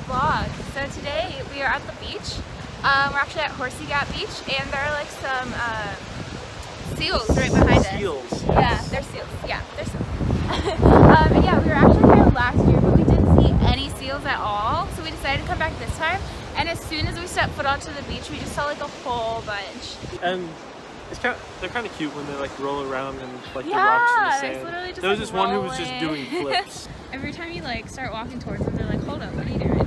vlog. So today we are at the beach. We're actually at Horsey Beach, and there are like some seals right behind us. Seals. Yeah, they're seals. Yeah, they're seals. And yeah, we were actually here last year, but we didn't see any seals at all. So we decided to come back this time. And as soon as we stepped foot onto the beach, we just saw like a whole bunch. And they're kind of cute when they like roll around and like the Yeah, rocks in the it's sand. literally just There was like this one who was just rolling. doing flips. Every time you like start walking towards them, they're like, "Hold up, what are you doing?"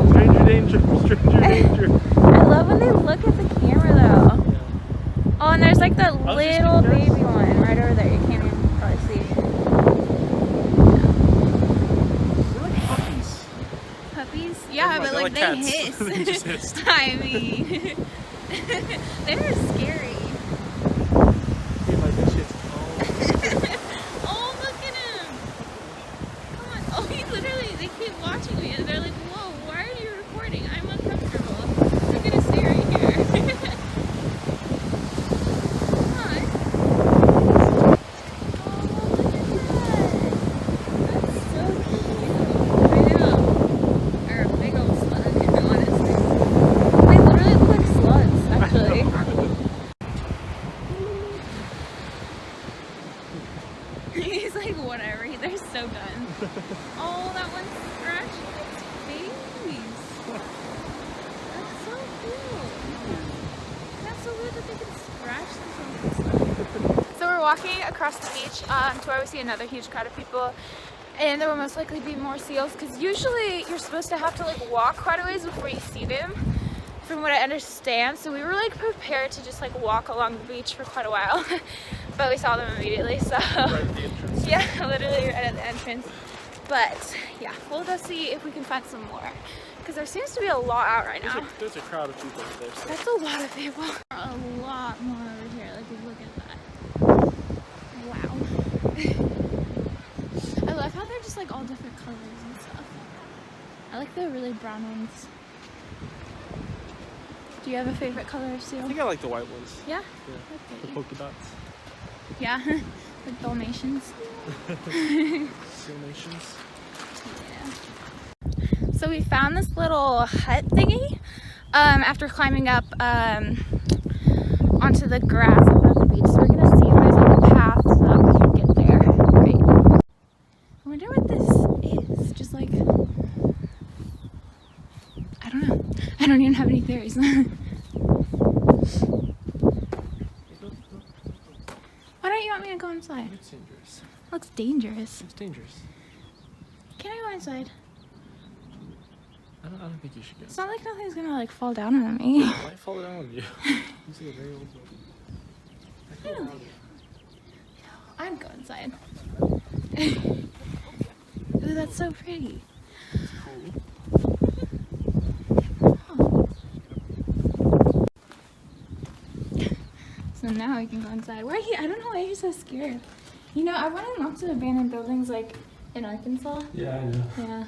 Stranger danger, stranger danger. I love when they look at the camera though. Yeah. Oh, and there's like that was just little curious. baby one right over there. You can't even probably see. They're like puppies. Puppies? Yeah, but They're like they cats. hiss. They just hissed. I mean, they're scary. Hey, like this shit's Oh, look at him! Come on. Oh, they keep watching me and they're like, "Whoa, why are you recording? I'm uncomfortable. I'm gonna stay right here." Come on. Oh, look at that. That's so cute. I know. Or a big old slug, honestly. They literally look like slugs, actually. He's like, whatever. They're so done. Oh, that one's scratching its face. That's so cool. That's so weird that they can scratch themselves and stuff. So we're walking across the beach to where we see another huge crowd of people. And there will most likely be more seals because usually you're supposed to have to like walk quite a ways before you see them, from what I understand. So we were like prepared to just like walk along the beach for quite a while. But we saw them immediately, so right at the entrance. yeah, literally right at the entrance. But yeah, we'll go see if we can find some more, because there seems to be a lot out right now. There's a crowd of people over there. So. That's a lot of people. A lot more over here. Like, look at that. Wow. I love how they're just like all different colors and stuff. I like the really brown ones. Do you have a favorite color of seal? I think I like the white ones. Yeah? Yeah. The Okay. polka dots. Yeah, like Dalmatians. Seal nations. Yeah. So we found this little hut thingy after climbing up onto the grass above the beach. So we're gonna see if there's like a path so that we can get there. Great. I wonder what this is. Just like, I don't know. I don't even have any theories. Why don't you want me to go inside? It's dangerous. Looks dangerous. It's dangerous. Can I go inside? I don't think you should go. It's not like nothing's gonna like fall down on me. It might fall down on you. You see a very old building. I feel around it. I'd go inside. Ooh, that's so pretty. It's cool. Oh. So now we can go inside. Why I don't know why you're so scared. You know, I went in lots of abandoned buildings like in Arkansas. Yeah, I know. Yeah,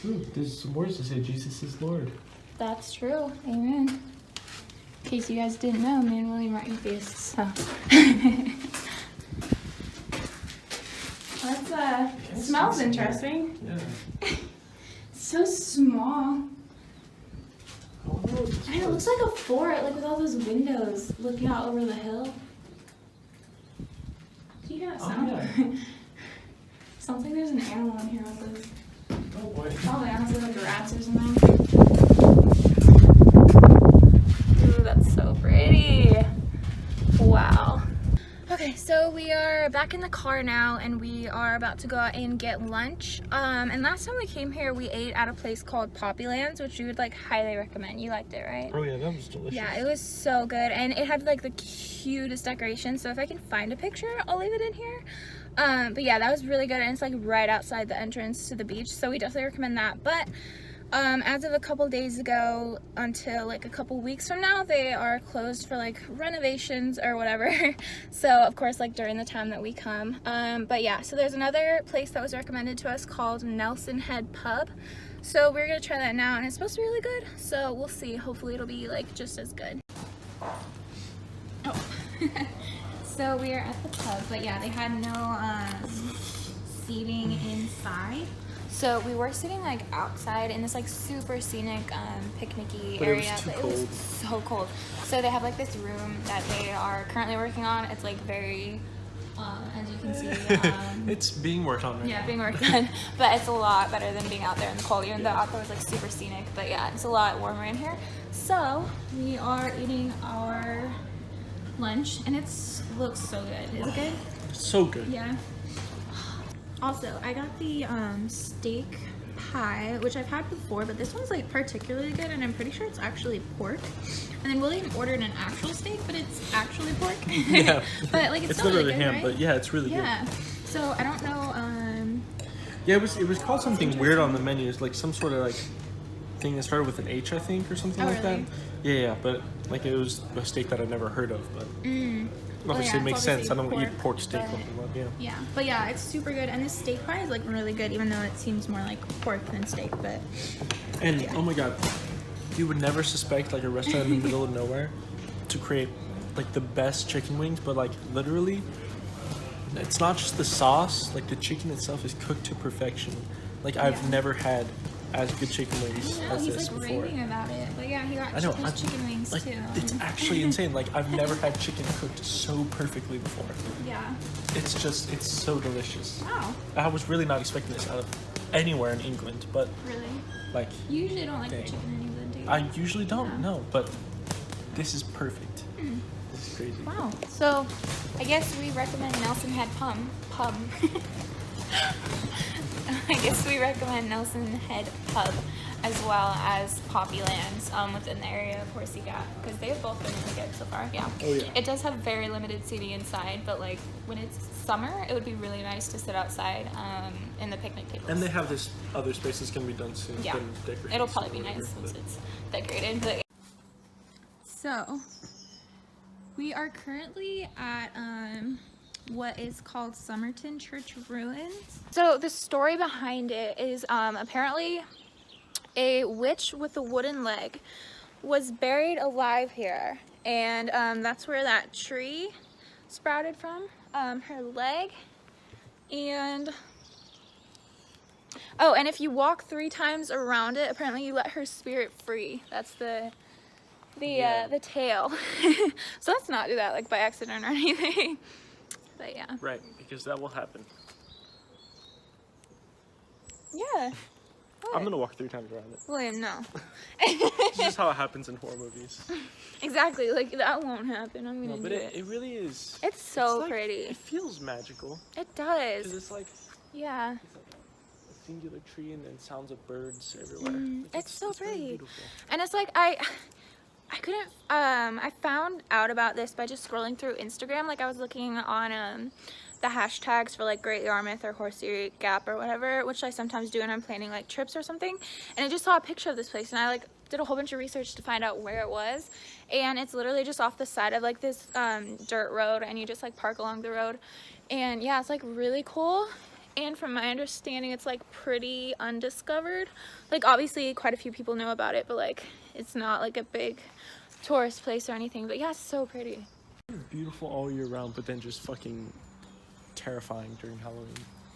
Ooh, there's some words to say Jesus is Lord. that's true. Amen. In case you guys didn't know, me and William are atheists, so. That's smells interesting. Yeah. So small. I wonder what this I know, it looks like a fort, like with all those windows looking out over the hill. Do you hear that sound? yeah. Sounds like there's an animal in here with this. Oh boy. Probably honestly like rats or something. Ooh, that's so pretty. Wow. Okay, so we are back in the car now and we are about to go out and get lunch. And last time we came here, we ate at a place called Poppylands, which we would like highly recommend. You liked it, right? Oh yeah, that was delicious. Yeah, it was so good, and it had like the cutest decorations. So if I can find a picture, I'll leave it in here. But yeah, that was really good, and it's like right outside the entrance to the beach, so we definitely recommend that. But as of a couple days ago until like a couple weeks from now, they are closed for like renovations or whatever. So of course, like during the time that we come. But yeah, so there's another place that was recommended to us called Nelson Head Pub. So we're gonna try that now, and it's supposed to be really good. So we'll see. Hopefully it'll be like just as good. Oh. So we are at the pub, but yeah, they had no seating inside. So we were sitting like outside in this like super scenic picnicky But it was area, too but cold. it was so cold. So they have like this room that they are currently working on. It's like very, as you can see, It's being worked on right yeah, now. being worked on. But it's a lot better than being out there in the cold, even though out there was like super scenic. But yeah, it's a lot warmer in here. So we are eating our lunch, and looks so good. Is it good? So good. Yeah. Also, I got the steak pie, which I've had before, but this one's like particularly good, and I'm pretty sure it's actually pork. And then William ordered an actual steak, but it's actually pork. Yeah. But like it's still literally really good, ham, right? but yeah, it's really Yeah. So I don't know. good. Yeah, it was called something weird on the menu. It's like some sort of like thing that started with an H, I think, or something Oh, like really? that. Yeah, but like it was a steak that I'd never heard of, but obviously yeah, it makes it's sense. I don't obviously eat pork steak. but- Yeah. Yeah, but yeah, it's super good, and this steak pie is like really good, even though it seems more like pork than steak. But And oh my god, you would never suspect like a restaurant in the middle of nowhere to create like the best chicken wings, but like literally, it's not just the sauce. Like the chicken itself is cooked to perfection. Like I've never had as good chicken wings no, as he's this like before. raving about it. But yeah, he got I know. his chicken wings Like too. it's actually insane. Like I've never had chicken cooked so perfectly before. Yeah. It's so delicious. Wow. I was really not expecting this out of anywhere in England, but Really? like You usually don't like Dang. the chicken in England, do you? I usually don't Yeah. know, but this is perfect. This is crazy. Wow. So, I guess we recommend Nelson Head Pub. I guess we recommend Nelson Head Pub as well as Poppylands within the area of Horsey Gap, because they've both been really good so far. Yeah. Oh, yeah. It does have very limited seating inside, but like when it's summer, it would be really nice to sit outside in the picnic tables. And they have this other space that's gonna be done soon. Yeah. Been decorated It'll probably be or whatever, nice since but- it's decorated. But so we are currently at what is called Somerton Church Ruins. So the story behind it is apparently a witch with a wooden leg was buried alive here, and that's where that tree sprouted from, her leg. And oh, and if you walk 3 times around it, apparently you let her spirit free. That's the tale. So let's not do that like by accident or anything. But yeah. Right, because that will happen. Yeah. I'm gonna walk 3 times around it. William, no. This is how it happens in horror movies. Exactly, like that won't happen. I'm No, gonna but do it. it really is. It's so like- pretty. It feels magical. It Because does. it's like Yeah. a singular tree and then sounds of birds everywhere. Like, It's so very pretty. beautiful. And it's like I couldn't I found out about this by just scrolling through Instagram. Like I was looking on the hashtags for like Great Yarmouth or Horsey Gap or whatever, which I sometimes do when I'm planning like trips or something, and I just saw a picture of this place, and I like did a whole bunch of research to find out where it was, and it's literally just off the side of like this dirt road, and you just like park along the road, and yeah, it's like really cool. And from my understanding, it's like pretty undiscovered. Like obviously quite a few people know about it, but like it's not like a big tourist place or anything. But yeah, it's so pretty. It's beautiful all year round, but then just fucking terrifying during Halloween.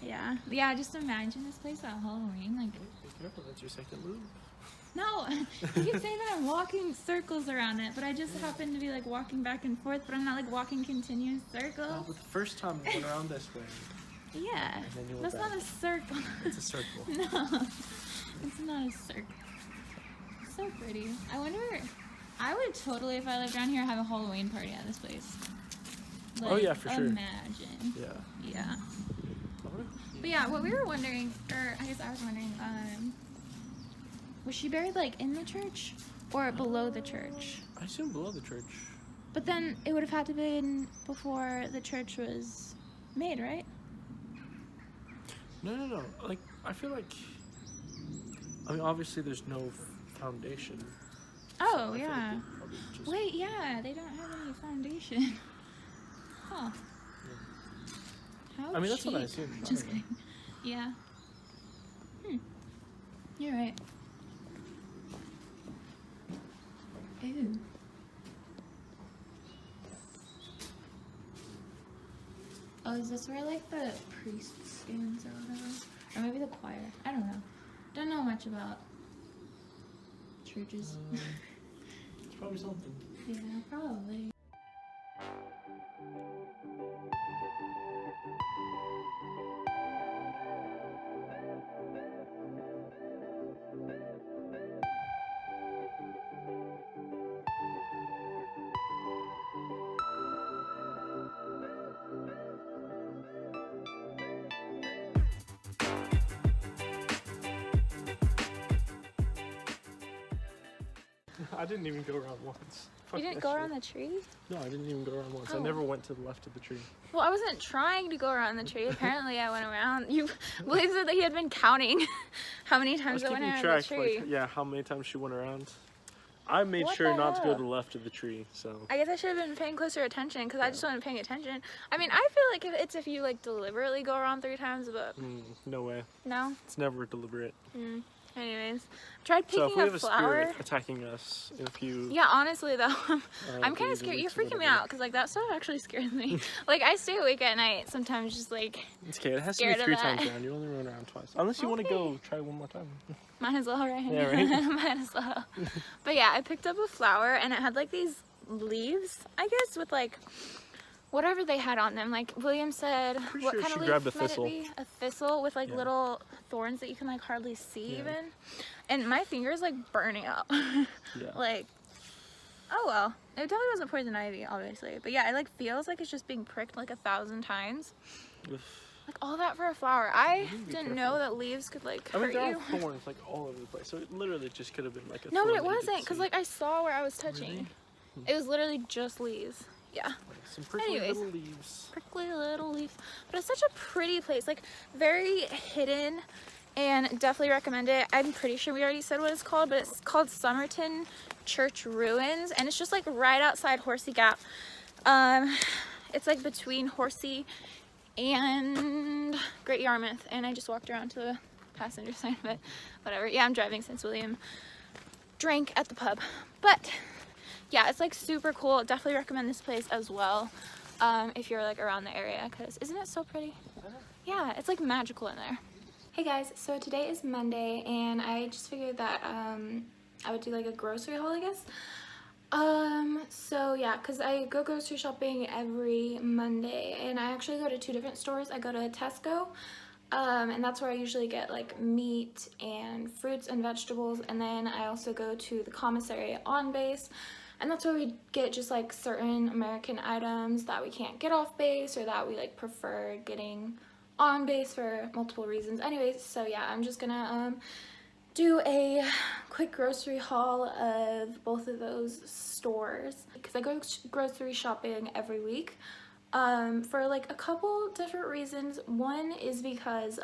Yeah. Yeah, just imagine this place at Halloween. Like, Be careful, that's your second move. no, you could say that I'm walking circles around it, but I just happen to be like walking back and forth, but I'm not like walking continuous Oh, circles. but the first time you went around this way, Yeah. and then you went That's back. not a circle. It's a circle. No, it's not a circle. It's so pretty. I would totally, if I lived around here, have a Halloween party at this place. Like, Oh, yeah, for sure. Imagine. Yeah. Yeah. But yeah, what we were wondering, or I guess I was wondering, was she buried like in the church or below the church? I assume below the church. But then it would have had to been before the church was made, right? No. Like, I feel like. I mean, obviously, there's no foundation. Oh, I feel like yeah. they probably just- Wait, yeah, they don't have any foundation. Huh. How I mean, that's what I cheap. assumed. I Just don't know. kidding. Yeah. You're right. Ew. Oh, is this where like the priest stands or whatever? Or maybe the choir. I don't know. Don't know much about churches. It's probably something. Yeah, probably. I didn't even go around once. Fuck You didn't that go shit. around the tree? No, I didn't even go around once. I Oh. never went to the left of the tree. Well, I wasn't trying to go around the tree. Apparently, I went around. You believe that he had been counting how many I was times I went keeping around track, the tree. like, yeah, how many times she went around. I made What sure the not to go hell? to the left of the tree, so. I guess I should have been paying closer attention because I just wasn't paying attention. I mean, I feel like if you like deliberately go around 3 times, but No way. no. It's never deliberate. Anyways, tried So if picking we a have a flower. spirit attacking us, if you... Yeah, honestly though, I'm kind either of scared. You're weeks or freaking me whatever. out because like that stuff actually scares me. Like I stay awake at night sometimes, just like It's okay, it has to be scared of 3 that. times around. You only run around twice. Unless you want to Okay. go try one more time. might as well, right? Yeah, right? Might as well. But yeah, I picked up a flower and it had like these leaves, I guess, with like whatever they had on them. Like William said, Pretty what sure kind she of grabbed leaf a might thistle. it be? A thistle with like Yeah. little thorns that you can like hardly see Yeah. even. And my finger's like burning up. Yeah. Like, oh well. It definitely wasn't poison ivy, obviously. But yeah, it like feels like it's just being pricked like 1,000 times. Oof. Like all that for a flower. I need to be didn't careful. know that leaves could like I mean, hurt there you. are thorns like all over the place, so it literally just could have been like a No, but thorn it that you wasn't, didn't because see. like I saw where I was touching. Really? It was literally just leaves. Yeah, Some prickly anyways. little leaves. prickly little leaves. But it's such a pretty place, like very hidden, and definitely recommend it. I'm pretty sure we already said what it's called, but it's called Somerton Church Ruins, and it's just like right outside Horsey Gap. It's like between Horsey and Great Yarmouth, and I just walked around to the passenger side of it. Whatever. Yeah, I'm driving since William drank at the pub. But yeah, it's like super cool. Definitely recommend this place as well if you're like around the area, because isn't it so pretty? Yeah, it's like magical in there. Hey guys, so today is Monday and I just figured that I would do like a grocery haul, I guess. So yeah, because I go grocery shopping every Monday and I actually go to 2 different stores. I go to Tesco, and that's where I usually get like meat and fruits and vegetables, and then I also go to the Commissary on base, and that's where we get just like certain American items that we can't get off base or that we like prefer getting on base for multiple reasons. Anyways, so yeah, I'm just gonna do a quick grocery haul of both of those stores because I go grocery shopping every week for like a couple different reasons. One is because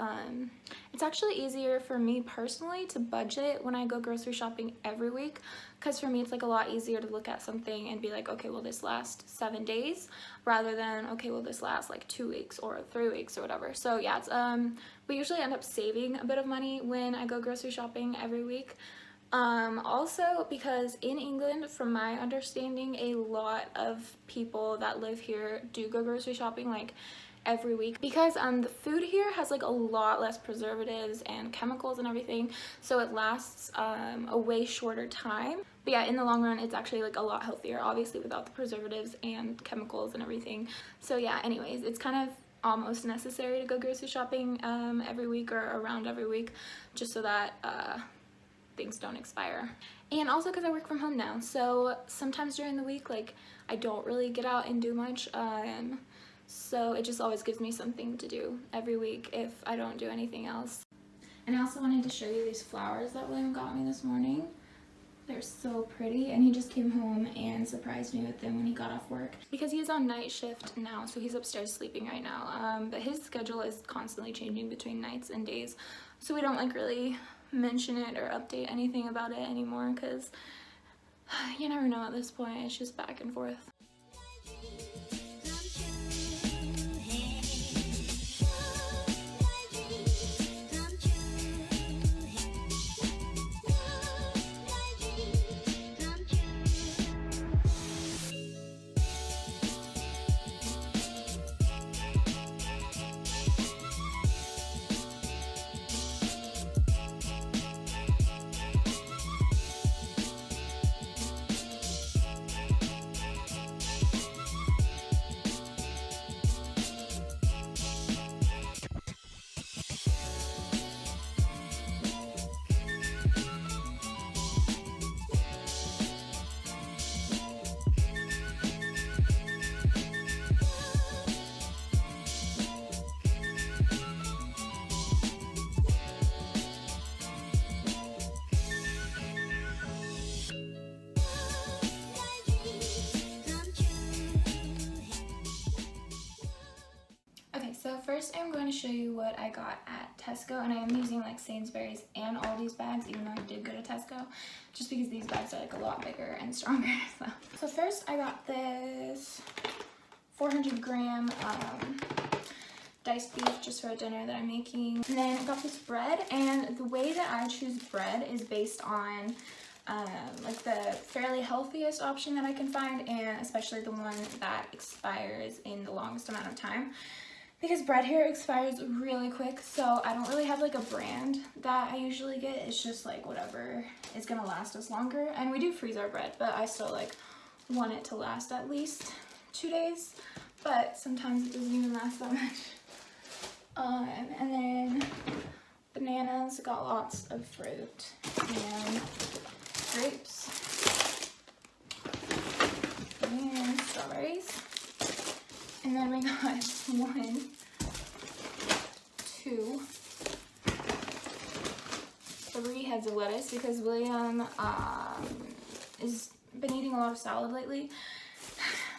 it's actually easier for me personally to budget when I go grocery shopping every week, because for me it's like a lot easier to look at something and be like, okay, will this last 7 days, rather than okay, will this last like 2 weeks or 3 weeks or whatever. So yeah, it's we usually end up saving a bit of money when I go grocery shopping every week. Also because in England, from my understanding, a lot of people that live here do go grocery shopping like every week, because the food here has like a lot less preservatives and chemicals and everything, so it lasts a way shorter time. But yeah, in the long run it's actually like a lot healthier, obviously without the preservatives and chemicals and everything. So yeah, anyways, it's kind of almost necessary to go grocery shopping every week or around every week, just so that things don't expire. And also because I work from home now, so sometimes during the week like I don't really get out and do much, so it just always gives me something to do every week if I don't do anything else. And I also wanted to show you these flowers that William got me this morning. They're so pretty, and he just came home and surprised me with them when he got off work, because he is on night shift now, so he's upstairs sleeping right now, but his schedule is constantly changing between nights and days, so we don't like really mention it or update anything about it anymore, because you never know at this point. It's just back and forth. what I got at Tesco, and I am using like Sainsbury's and Aldi's bags, even though I did go to Tesco, just because these bags are like a lot bigger and stronger. So first I got this 400 gram diced beef just for a dinner that I'm making. And then I got this bread, and the way that I choose bread is based on like the fairly healthiest option that I can find, and especially the one that expires in the longest amount of time, because bread here expires really quick. So I don't really have like a brand that I usually get. It's just like whatever is gonna last us longer, and we do freeze our bread, but I still like want it to last at least 2 days, but sometimes it doesn't even last that much. And then bananas, got lots of fruit, and grapes, and strawberries. And then we got 1, 2, 3 heads of lettuce, because William has been eating a lot of salad lately.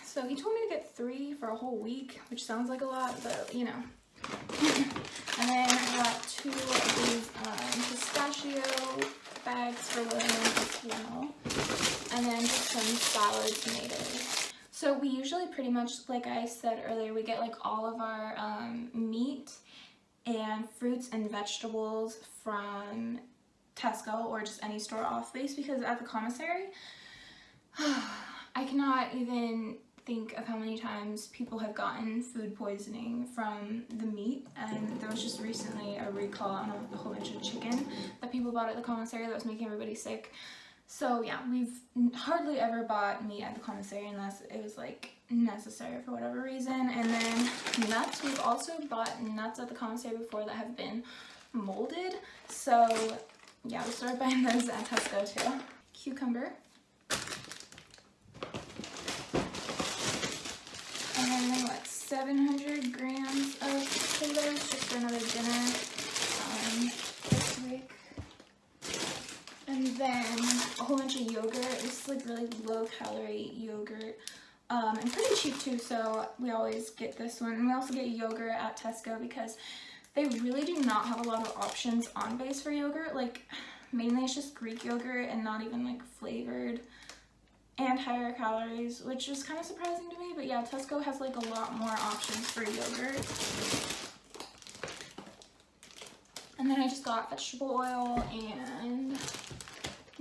So he told me to get 3 for a whole week, which sounds like a lot, but you know. And then I got 2 of these pistachio bags for William as well. And then just some salad tomatoes. So we usually pretty much, like I said earlier, we get like all of our meat and fruits and vegetables from Tesco or just any store off base, because at the commissary, I cannot even think of how many times people have gotten food poisoning from the meat. And there was just recently a recall on a whole bunch of chicken that people bought at the commissary that was making everybody sick. So yeah, we've hardly ever bought meat at the commissary unless it was like necessary for whatever reason. And then nuts, we've also bought nuts at the commissary before that have been molded. So yeah, we started buying those at Tesco too. Cucumber. And then what, 700 grams of potatoes just for another dinner this week. And then a whole bunch of yogurt. This is like really low calorie yogurt. And pretty cheap too, so we always get this one. And we also get yogurt at Tesco because they really do not have a lot of options on base for yogurt. Like mainly it's just Greek yogurt and not even like flavored and higher calories, which is kind of surprising to me. But yeah, Tesco has like a lot more options for yogurt. And then I just got vegetable oil and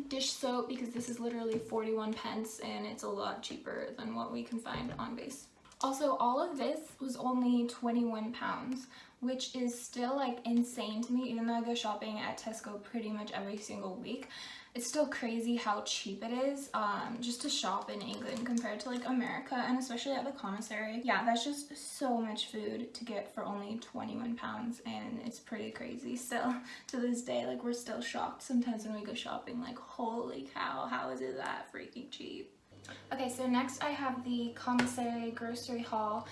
dish soap, because this is literally 41 pence and it's a lot cheaper than what we can find on base. Also, all of this was only 21 pounds, which is still like insane to me, even though I go shopping at Tesco pretty much every single week. It's still crazy how cheap it is just to shop in England compared to like America, and especially at the commissary. Yeah, that's just so much food to get for only 21 pounds, and it's pretty crazy still to this day. Like we're still shocked sometimes when we go shopping, like holy cow, how is it that freaking cheap? Okay, so next I have the commissary grocery haul.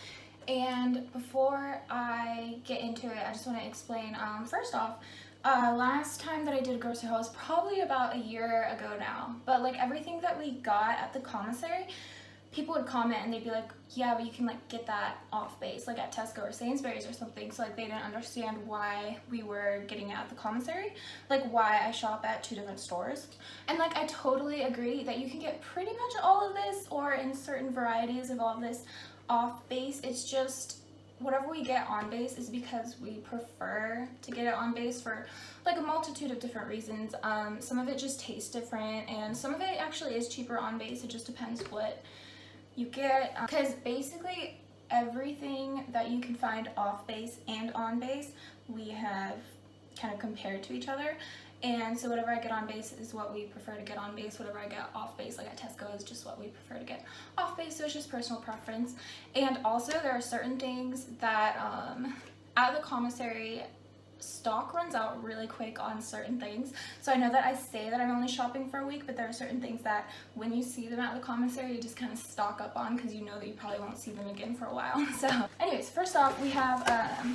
And before I get into it, I just want to explain, first off, last time that I did a grocery haul was probably about a year ago now, but like everything that we got at the commissary, people would comment and they'd be like, yeah, but you can like get that off base, like at Tesco or Sainsbury's or something. So like they didn't understand why we were getting it at the commissary, like why I shop at 2 different stores. And like I totally agree that you can get pretty much all of this, or in certain varieties of all of this, off base. It's just whatever we get on base is because we prefer to get it on base for like a multitude of different reasons. Some of it just tastes different, and some of it actually is cheaper on base. It just depends what you get, because basically everything that you can find off base and on base we have kind of compared to each other. And so whatever I get on base is what we prefer to get on base. Whatever I get off base, like at Tesco, is just what we prefer to get off base. So it's just personal preference. And also there are certain things that at the commissary, stock runs out really quick on certain things. So I know that I say that I'm only shopping for a week, but there are certain things that when you see them at the commissary, you just kind of stock up on, because you know that you probably won't see them again for a while. So anyways, first off, we have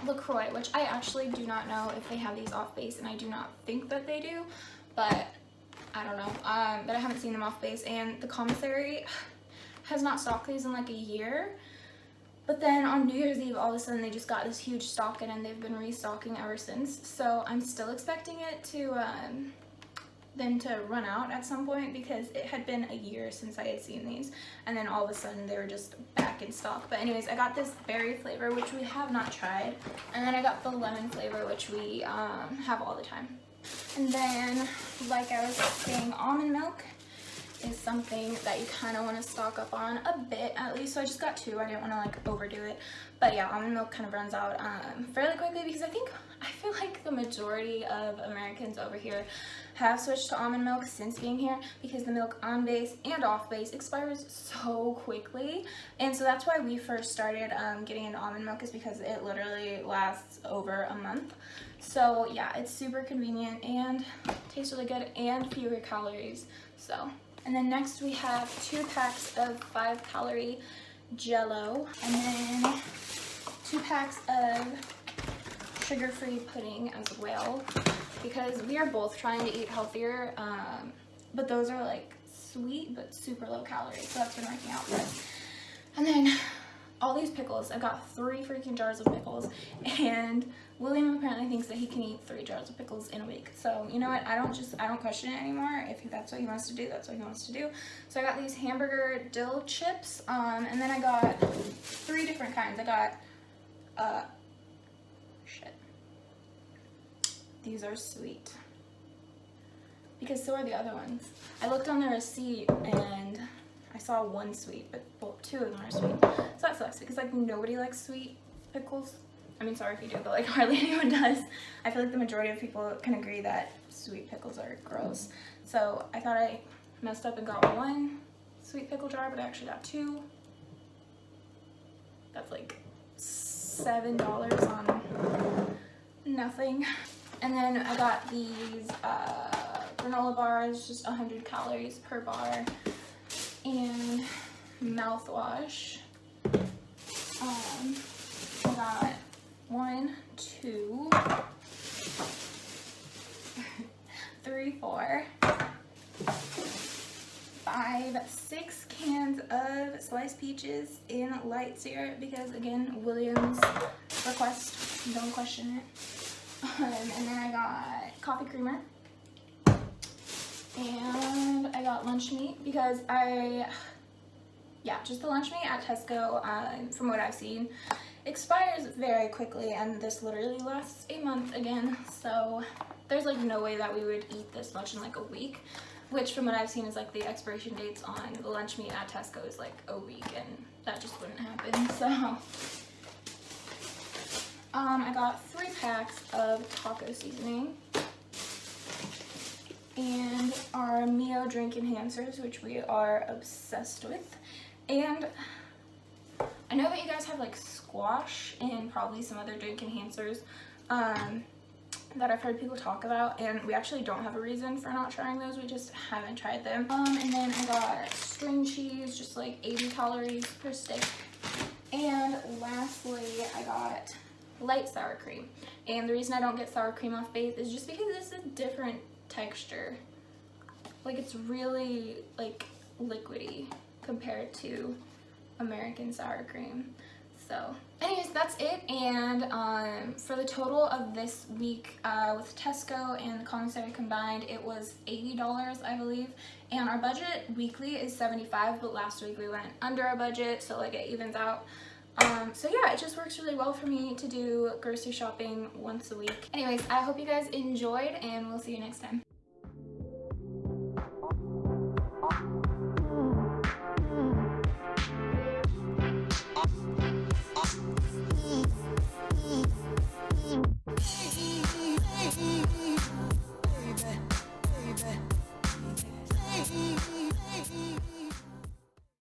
LaCroix, which I actually do not know if they have these off base, and I do not think that they do, but I don't know. But I haven't seen them off base, and the commissary has not stocked these in like a year. But then on New Year's Eve, all of a sudden they just got this huge stock in, and they've been restocking ever since. So I'm still expecting it to them to run out at some point, because it had been a year since I had seen these, and then all of a sudden they were just back in stock. But anyways, I got this berry flavor, which we have not tried, and then I got the lemon flavor, which we have all the time. And then, like I was saying, almond milk is something that you kind of want to stock up on a bit at least. So I just got 2. I didn't want to like overdo it, but yeah, almond milk kind of runs out fairly quickly, because I feel like the majority of Americans over here have switched to almond milk since being here, because the milk on base and off base expires so quickly. And so that's why we first started getting into almond milk, is because it literally lasts over a month. So yeah, it's super convenient and tastes really good and fewer calories. So, and then next we have 2 packs of 5-calorie Jello, and then 2 packs of sugar-free pudding as well, because we are both trying to eat healthier, but those are like sweet but super low calories, so that's been working out for us. And then all these pickles. I've got 3 freaking jars of pickles, and William apparently thinks that he can eat 3 jars of pickles in a week. So you know what, I don't question it anymore. If that's what he wants to do, that's what he wants to do. So I got these hamburger dill chips, and then I got 3 different kinds. I got these are sweet, because so are the other ones. I looked on the receipt and I saw 1 sweet, but well, 2 of them are sweet. So that sucks, because like nobody likes sweet pickles. I mean, sorry if you do, but like hardly anyone does. I feel like the majority of people can agree that sweet pickles are gross. So I thought I messed up and got 1 sweet pickle jar, but I actually got 2. That's like $7 on nothing. And then I got these granola bars, just 100 calories per bar, and mouthwash. I got 1, 2, 3, 4, 5, 6 cans of sliced peaches in light syrup, because again, William's request, don't question it. And then I got coffee creamer, and I got lunch meat, because just the lunch meat at Tesco, from what I've seen, expires very quickly, and this literally lasts a month again. So there's like no way that we would eat this much in like a week, which from what I've seen is like the expiration dates on the lunch meat at Tesco is like a week, and that just wouldn't happen. So I got 3 packs of taco seasoning, and our Mio drink enhancers, which we are obsessed with. And I know that you guys have like squash and probably some other drink enhancers that I've heard people talk about, and we actually don't have a reason for not trying those. We just haven't tried them. And then I got string cheese, just like 80 calories per stick. And lastly, I got light sour cream. And the reason I don't get sour cream off base is just because it's a different texture. Like, it's really like liquidy compared to American sour cream. So anyways, that's it. And for the total of this week with Tesco and the Commissary combined, it was $80, I believe. And our budget weekly is $75, but last week we went under our budget, so like it evens out. So yeah, it just works really well for me to do grocery shopping once a week. Anyways, I hope you guys enjoyed, and we'll see you next time. Baby, baby, baby.